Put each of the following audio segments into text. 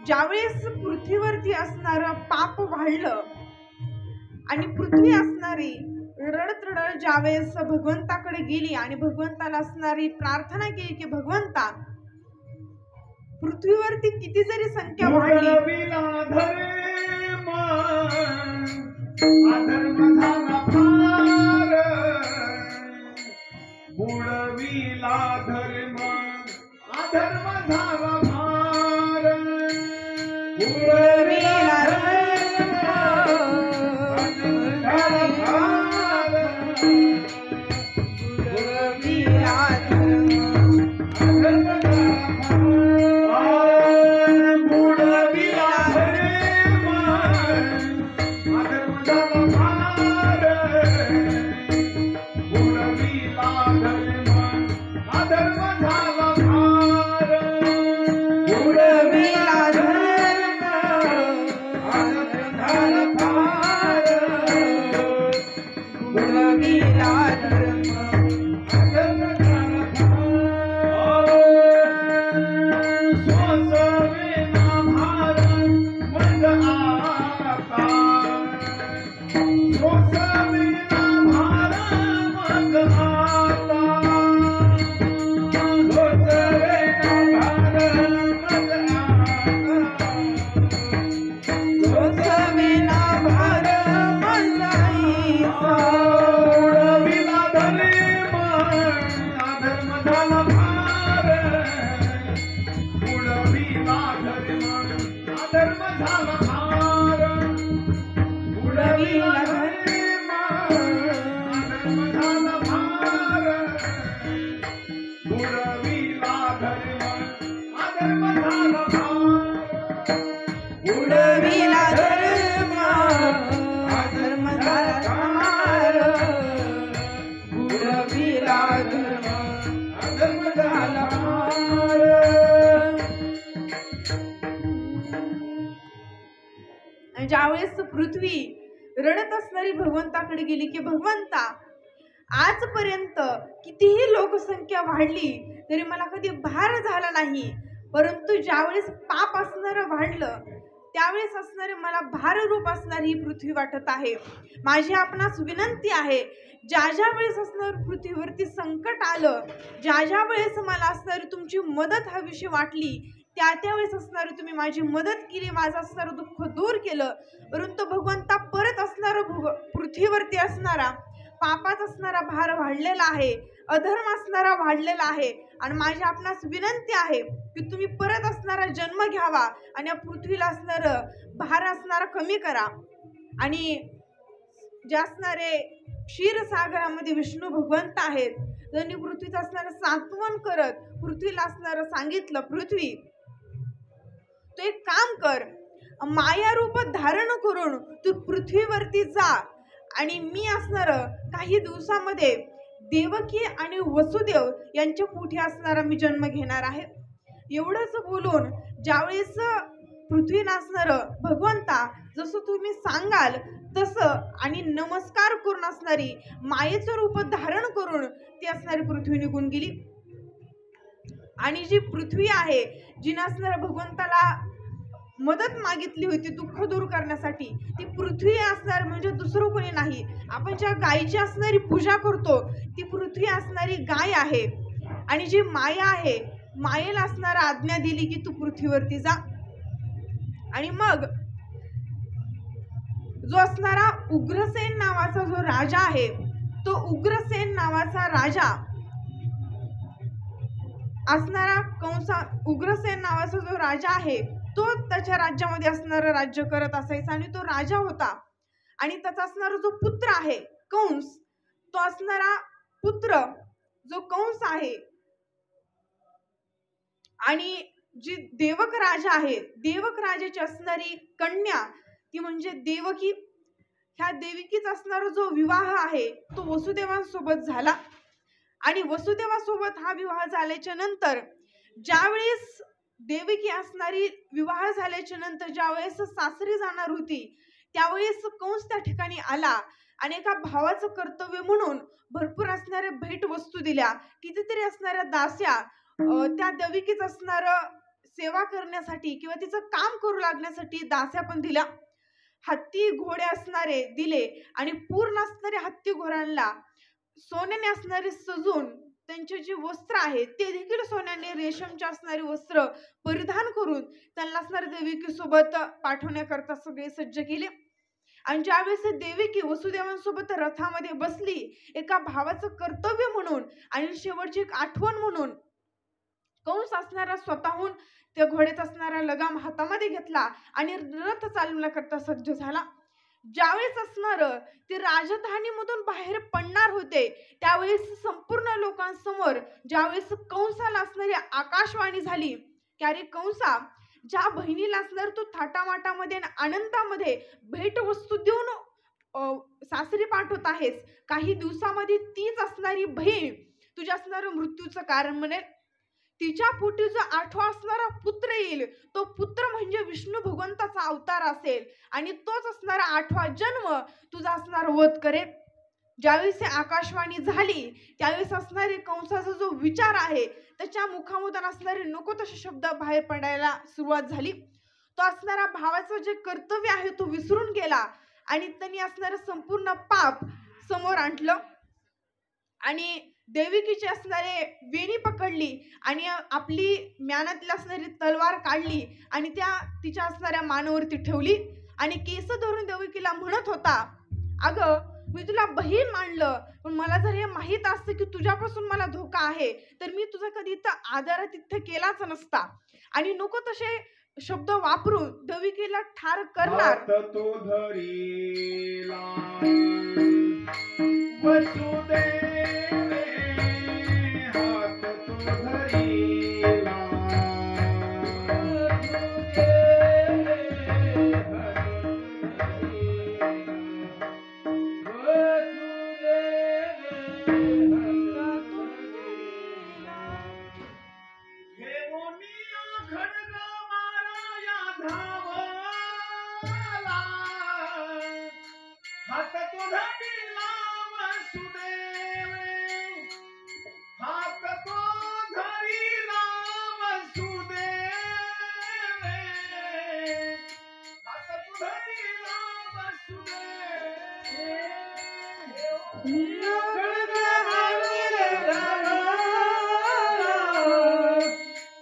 ज्यावेळेस पृथ्वीवरती असणारं पाप वाढलं आणि पृथ्वी असणारी रडत रडत ज्यावेळेस भगवंताकडे गेली आणि भगवंताला असणारी प्रार्थना केली की भगवंता, पृथ्वीवरती किती जरी संख्या वाढली, बुडविला धर्म अधर्म झाला भार, बुडविला ज्यावेळेस पृथ्वी रडत असणारी भगवंताकडे गेली की भगवंता, आजपर्यंत कितीही लोकसंख्या वाढली तरी मला कधी भार झाला नाही, परंतु ज्यावेळेस पाप असणारं वाढलं त्यावेळेस असणारे मला भाररूप असणारी ही पृथ्वी वाटत आहे. माझी आपणास विनंती आहे, ज्या ज्या वेळेस असणार पृथ्वीवरती संकट आलं, ज्या ज्या वेळेस मला असणारी तुमची मदत हवीशी वाटली, त्या त्यावेळेस असणारी तुम्ही माझी मदत केली, माझं असणारं दुःख दूर केलं. परंतु भगवंता परत असणारं पृथ्वीवरती असणारा पापात असणारा भार वाढलेला आहे, अधर्म असणारा वाढलेला आहे आणि माझी आपणास विनंती आहे की तुम्ही परत असणारा जन्म घ्यावा आणि या पृथ्वीला असणारं भार असणारा कमी करा. आणि जे असणारे क्षीरसागरामध्ये विष्णू भगवंत आहेत, त्यांनी पृथ्वीचं असणारं सांत्वन करत पृथ्वीला असणारं सांगितलं, पृथ्वी तू एक काम कर, माया रूप धारण करून तू पृथ्वीवरती जा आणि मी असणार काही दिवसामध्ये देवकी आणि वसुदेव यांच्या पोटी असणारा मी जन्म घेणार आहे. एवढंच बोलून ज्यावेळेस पृथ्वीला असणार भगवंता जसं तुम्ही सांगाल तसं आणि नमस्कार करून असणारी मायेचं रूप धारण करून ती असणारी पृथ्वी निघून गेली. आणि जी पृथ्वी आहे, जिने असणाऱ्या भगवंताला मदत मागितली होती दुःख दूर करण्यासाठी, ती पृथ्वी असणार म्हणजे दुसरं कोणी नाही. आपण ज्या गायीची असणारी पूजा करतो ती पृथ्वी असणारी गाय आहे. आणि जी माया आहे, मायेला असणारा आज्ञा दिली की तू पृथ्वीवरती जा. आणि मग जो असणारा उग्रसेन नावाचा जो राजा आहे, तो उग्रसेन नावाचा राजा असणारा उग्रसेन नावाचा जो राजा आहे तो त्याच्या राज्यामध्ये असणारं राज्य करत असायचा. आणि तो राजा होता आणि त्याचा असणारा जो पुत्र आहे कंस, तो असणारा पुत्र जो कंस आहे आणि जी देवक राजा आहे, देवक राजाची असणारी कन्या ती म्हणजे देवकी. ह्या देवकीचा असणारा जो विवाह आहे तो वसुदेवांसोबत झाला. आणि वसुदेवासोबत हा विवाह झाल्याच्या नंतर ज्यावेळेस देवकी असणारी विवाह झाल्याच्या नंतर ज्यावेळेस सासरी जाणार होती त्यावेळेस कंस त्या ठिकाणी आला आणि एका भावाचं कर्तव्य म्हणून भरपूर असणाऱ्या भेट वस्तू दिल्या. कितीतरी असणाऱ्या दास्या त्या देवकीच असणारं सेवा करण्यासाठी किंवा तिचं काम करू लागण्यासाठी दास्या पण दिल्या. हत्ती घोडे असणारे दिले आणि पूर्ण असणारे हत्ती घोड्यांना सोन्याने असणारे सजून त्यांचे जे वस्त्र आहे ते देखील सोन्याने रेशमचे असणारे वस्त्र परिधान करून त्यांना असणारे देविकी सोबत पाठवण्याकरता सगळे सज्ज केले. आणि ज्यावेळेस देविकी वसुदेवांसोबत रथामध्ये बसली, एका भावाचं कर्तव्य म्हणून आणि शेवटची एक आठवण म्हणून कंस असणारा स्वतःहून त्या घोड्यात असणारा लगाम हातामध्ये घेतला आणि रथ चालवण्याकरता सज्ज झाला. ज्यावेळेस असणार ते राजधानीमधून बाहेर पडणार होते, त्यावेळेस संपूर्ण लोकांसमोर ज्यावेळेस कंसाला असणारी आकाशवाणी झाली की अरे कंसा, ज्या बहिणीला असणार तू थाटामाटामध्ये आणि आनंदामध्ये भेटवस्तू देऊन सासरी पाठवत आहेस, काही दिवसामध्ये तीच असणारी बहीण तुझ्या असणारं मृत्यूचं कारण बनेल. तिच्या पोटी जो 8वा असणारा पुत्र येईल, तो पुत्र म्हणजे विष्णू भगवंताचा अवतार असेल आणि तोच असणारा 8वा जन्म तुझा असणारा वध करेल. ज्यावेळेस आकाशवाणी झाली त्यावेळेस असणारे कंसाचा जो विचार आहे त्याच्या मुखामधून असणारे नको तसे शब्द बाहेर पडायला सुरुवात झाली. तो असणारा भावाचं जे कर्तव्य आहे तो विसरून गेला आणि त्यांनी असणारं संपूर्ण पाप समोर आणलं आणि देविकीची असणारे वेणी पकडली आणि आपली म्यानातली असणारी तलवार काढली आणि त्या तिच्या असणाऱ्या मानेवरती ठेवली आणि केस धरून देविकीला म्हणत होता, अगं मी तुला बहीण मानलं, पण मला जर हे माहीत असतं की तुझ्यापासून मला धोका आहे तर मी तुझा कधी इथं आदरातिथ्य केलाच नसता आणि नको तसे शब्द वापरून देविकीला ठार करणार. हात तो धरिला वसुदेवे, हात तो धरिला हात तो धरिला वसुदेवे, हात तो धरिला वसुदेवे,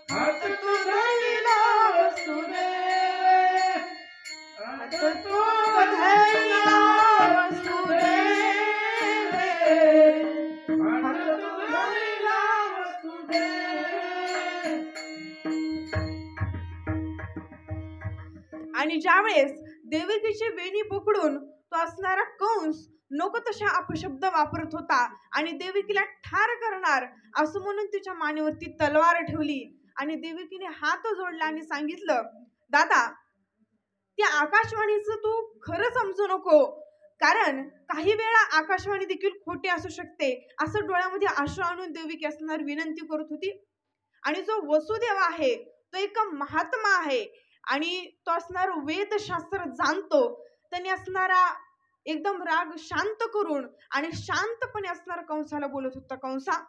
हात तो धरिला वसुदेवे. हात तो धरिला वसुदेवे, हात तो धरिला आणि ज्यावेळेस देविकीची वेणी पकडून तो असणारा कंस नको तशा अपशब्द वापरत होता आणि देविकीला ठार करणार असं म्हणून तिच्या मानेवरती तलवार ठेवली आणि देविकीने हात जोडला आणि सांगितलं, दादा त्या आकाशवाणीचं तू खरं समजू नको, कारण काही वेळा आकाशवाणी देखील खोटी असू शकते. असं डोळ्यामध्ये आशा आणून देविकी असणार विनंती करत होती. आणि जो वसुदेव आहे तो एक महात्मा आहे आणि तो असणार वेदशास्त्र जाणतो. त्यांनी असणारा एकदम राग शांत करून आणि शांतपणे असणारा कंसाला बोलत होता, कंसा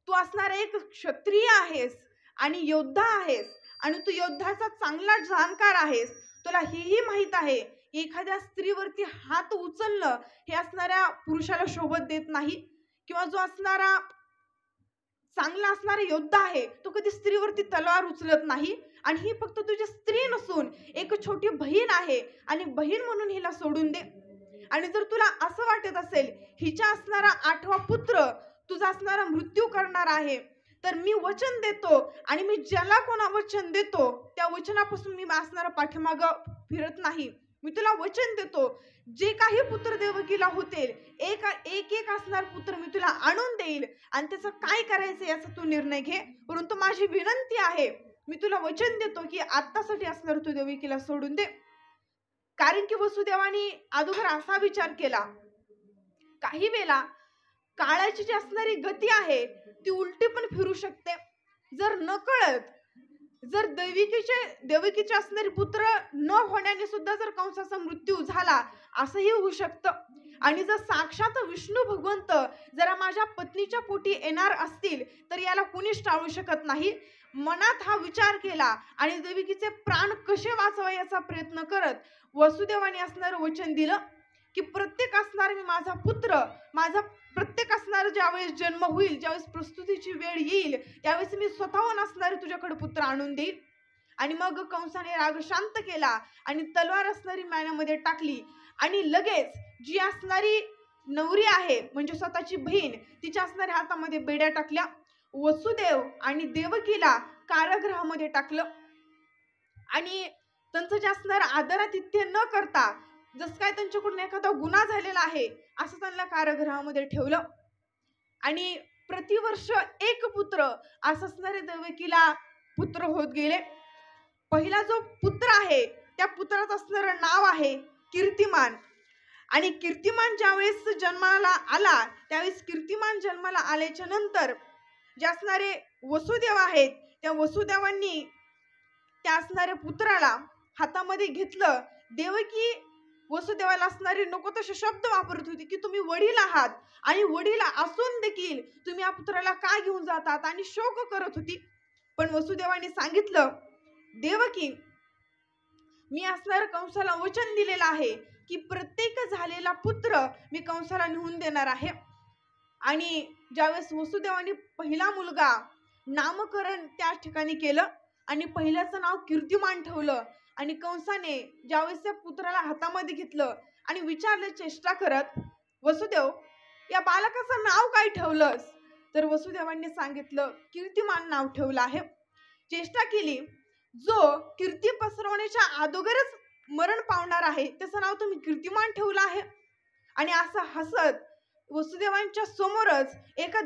तू असणारा एक क्षत्रिय आहेस आणि योद्धा आहेस आणि तू योद्धाचा चांगला जाणकार आहेस. तुला हेही माहित आहे एखाद्या स्त्रीवरती हात उचलणं हे असणाऱ्या पुरुषाला शोभत देत नाही किंवा जो असणारा चांगला असणारा योद्धा आहे तो कधी स्त्रीवरती तलवार उचलत नाही आणि ही फक्त तुझी स्त्री नसून एक छोटी बहीण आहे आणि बहीण म्हणून हिला सोडून दे. आणि जर तुला असं वाटत असेल हिच्या असणारा 8वा पुत्र तुझा असणारा मृत्यू करणार आहे तर मी वचन देतो आणि मी ज्याला कोणा वचन देतो त्या वचनापासून मी असणारा पाठीमागं फिरत नाही. मी तुला वचन देतो जे काही पुत्र देवकीला होतील एक एक असणार पुत्र मी तुला आणून देईल आणि त्याचं काय करायचं याचा तू निर्णय घे. परंतु माझी विनंती आहे, मी तुला वचन देतो की आत्तासाठी असणार तू देवकीला सोडून दे. कारण की वसुदेवाने अगोदर असा विचार केला, काही वेळा काळाची जी असणारी गती आहे ती उलटी पण फिरू शकते. जर नकळत जर देवकीचे असणारे पुत्र न होण्याने सुद्धा जर कंसाचा मृत्यू झाला असंही होऊ शकतं. आणि जर साक्षात विष्णू भगवंत जरा माझ्या पत्नीच्या पोटी येणार असतील तर याला कुणीच टाळू शकत नाही. मनात हा विचार केला आणि देवकीचे प्राण कसे वाचवा याचा प्रयत्न करत वसुदेवाने असणारं वचन दिलं की प्रत्येक असणार मी माझा पुत्र, माझा प्रत्येक असणार ज्यावेळेस जन्म होईल, ज्यावेळेस प्रस्तुतीची वेळ येईल, त्यावेळेस मी स्वतःहून असणारे तुझ्याकडे पुत्र आणून देईल. आणि मग कंसाने राग शांत केला आणि तलवार असणारी म्यानामध्ये टाकली आणि लगेच जी असणारी नवरी आहे म्हणजे स्वतःची बहीण, तिच्या असणाऱ्या हातामध्ये बेड्या टाकल्या. वसुदेव आणि देवकीला कारागृहामध्ये टाकलं आणि त्यांचं जे असणार आदरातिथ्य न करता, जसं काय त्यांच्याकडून एखादा गुन्हा झालेला आहे असं त्यांना कारागृहामध्ये ठेवलं. आणि प्रतिवर्ष एक पुत्र असं असणारे देवकीला पुत्र होत गेले. पहिला जो पुत्र आहे त्या पुत्राचं असणारं नाव आहे कीर्तिमान. आणि कीर्तिमान ज्यावेळेस जन्माला आला त्यावेळेस कीर्तिमान जन्माला आल्याच्या नंतर जे असणारे वसुदेव आहेत त्या वसुदेवांनी त्या असणाऱ्या पुत्राला हातामध्ये घेतलं. देवकी वसुदेवाला असणारे नको तसे शब्द वापरत होती की तुम्ही वडील आहात आणि वडील असून देखील तुम्ही या पुत्राला का घेऊन जातात आणि शोक करत होती. पण वसुदेवाने सांगितलं, देवकी मी असणाऱ्या कंसाला वचन दिलेलं आहे की प्रत्येक झालेला पुत्र मी कंसाला नेऊन देणार आहे. आणि ज्यावेळेस वसुदेवाने पहिला मुलगा नामकरण त्या ठिकाणी केलं आणि पहिल्याचं नाव कीर्तिमान ठेवलं. आणि कंसाने ज्यावेळेस त्या पुत्राला हातामध्ये घेतलं आणि विचारलं चेष्टा करत, वसुदेव या बालकाचं नाव काय ठेवलंस? तर वसुदेवांनी सांगितलं कीर्तिमान नाव ठेवलं आहे. चेष्टा केली, जो कीर्ती पसरवण्याच्या अगोदरच मरण पावणार आहे त्याचं नाव तुम्ही कीर्तिमान ठेवलं आहे. आणि असं हसत वसुदेवांच्या समोरच एका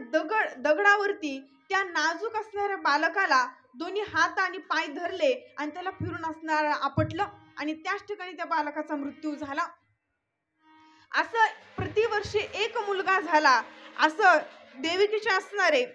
दगडावरती त्या नाजूक असणाऱ्या बालकाला दोन्ही हात आणि पाय धरले आणि त्याला फिरून असणार आपटलं आणि त्याच ठिकाणी त्या बालकाचा मृत्यू झाला. असं प्रतिवर्षी एक मुलगा झाला असं देवकीचे असणारे